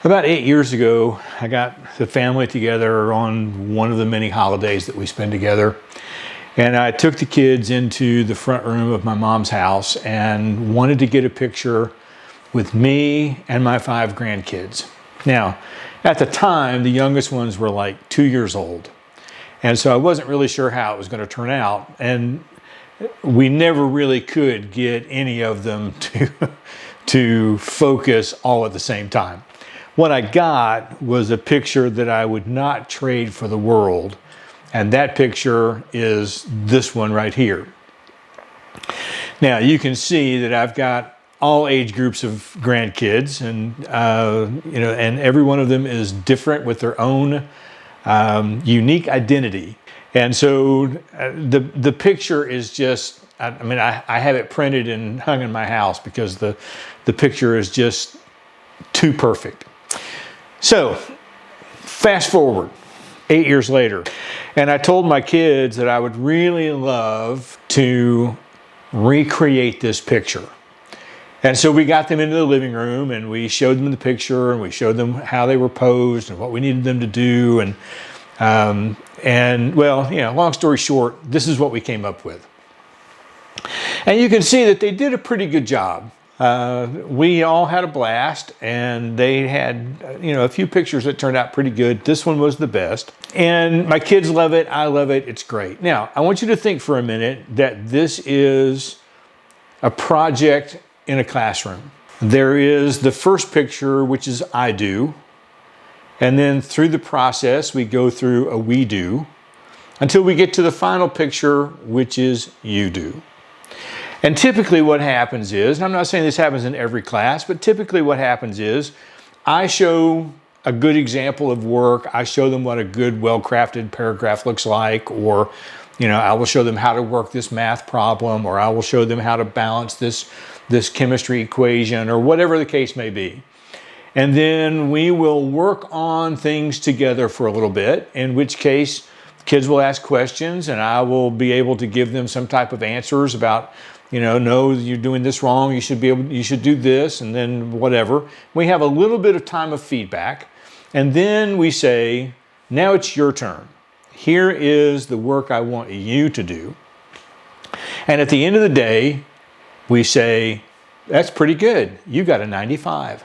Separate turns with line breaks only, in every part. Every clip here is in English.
About 8 years ago, I got the family together on one of the many holidays that we spend together. And I took the kids into the front room of my mom's house and wanted to get a picture with me and my 5 grandkids. Now, at the time, the youngest ones were like 2 years old. And so I wasn't really sure how it was going to turn out. And we never really could get any of them to focus all at the same time. What I got was a picture that I would not trade for the world. And that picture is this one right here. Now you can see that I've got all age groups of grandkids, and and every one of them is different with their own unique identity. And so the picture is just, I have it printed and hung in my house because the picture is just too perfect. So fast forward 8 years later, and I told my kids that I would really love to recreate this picture. And so we got them into the living room and we showed them the picture and we showed them how they were posed and what we needed them to do. And long story short, this is what we came up with. And you can see that they did a pretty good job. We all had a blast, and they had, a few pictures that turned out pretty good. This one was the best. And my kids love it. I love it. It's great. Now, I want you to think for a minute that this is a project in a classroom. There is the first picture, which is I do. And then through the process, we go through a we do until we get to the final picture, which is you do. And typically what happens is, and I'm not saying this happens in every class, but typically what happens is I show a good example of work. I show them what a good, well-crafted paragraph looks like, or, I will show them how to work this math problem, or I will show them how to balance this chemistry equation, or whatever the case may be. And then we will work on things together for a little bit, in which case kids will ask questions and I will be able to give them some type of answers about, no, you're doing this wrong, you should do this, and then whatever. We have a little bit of time of feedback, and then we say, now it's your turn. Here is the work I want you to do. And at the end of the day, we say, that's pretty good. You got a 95.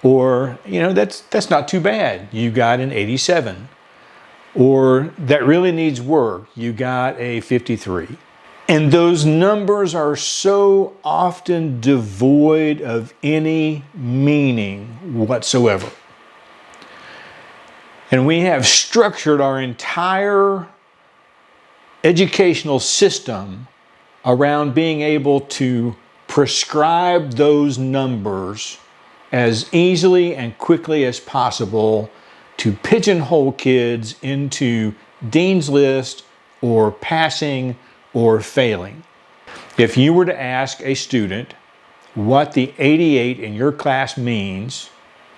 Or, that's not too bad. You got an 87. Or that really needs work. You got a 53. And those numbers are so often devoid of any meaning whatsoever. And we have structured our entire educational system around being able to prescribe those numbers as easily and quickly as possible to pigeonhole kids into Dean's List or passing or failing. If you were to ask a student what the 88 in your class means,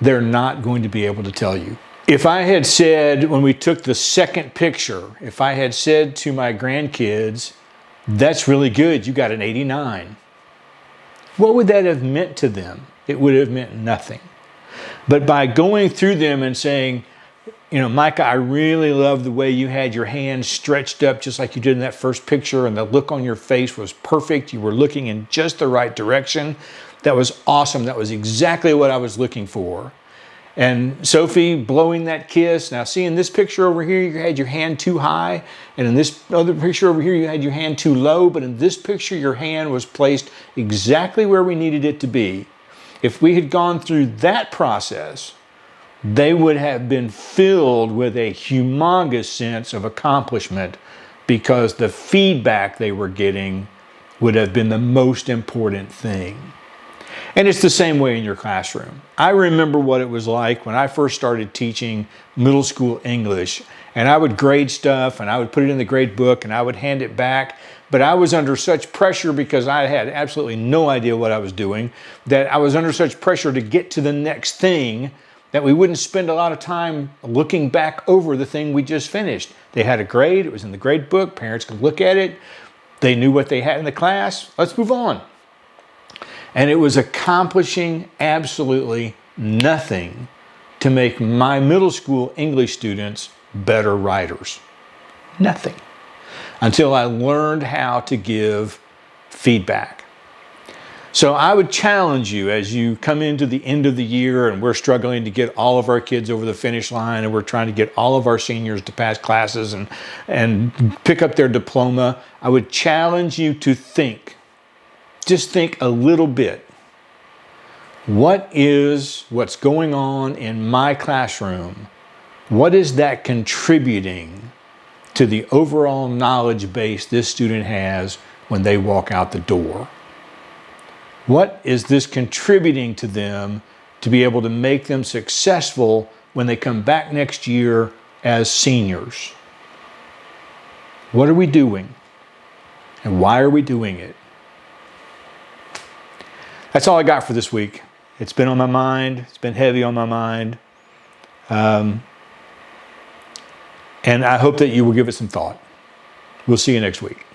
they're not going to be able to tell you. If I had said, when we took the second picture, if I had said to my grandkids, that's really good, you got an 89, what would that have meant to them? It would have meant nothing. But by going through them and saying, Micah, I really love the way you had your hands stretched up just like you did in that first picture, and the look on your face was perfect. You were looking in just the right direction. That was awesome. That was exactly what I was looking for. And Sophie blowing that kiss. Now, see, in this picture over here, you had your hand too high. And in this other picture over here, you had your hand too low. But in this picture, your hand was placed exactly where we needed it to be. If we had gone through that process, they would have been filled with a humongous sense of accomplishment because the feedback they were getting would have been the most important thing. And it's the same way in your classroom. I remember what it was like when I first started teaching middle school English, and I would grade stuff and I would put it in the grade book and I would hand it back. But I was under such pressure because I had absolutely no idea what I was doing, that I was under such pressure to get to the next thing that we wouldn't spend a lot of time looking back over the thing we just finished. They had a grade, it was in the grade book, parents could look at it, they knew what they had in the class, let's move on. And it was accomplishing absolutely nothing to make my middle school English students better writers? Nothing. Until I learned how to give feedback. So I would challenge you as you come into the end of the year and we're struggling to get all of our kids over the finish line and we're trying to get all of our seniors to pass classes and pick up their diploma. I would challenge you to think, just think a little bit. What's going on in my classroom? What is that contributing to the overall knowledge base this student has when they walk out the door? What is this contributing to them to be able to make them successful when they come back next year as seniors? What are we doing? And why are we doing it? That's all I got for this week. It's been on my mind. It's been heavy on my mind. And I hope that you will give it some thought. We'll see you next week.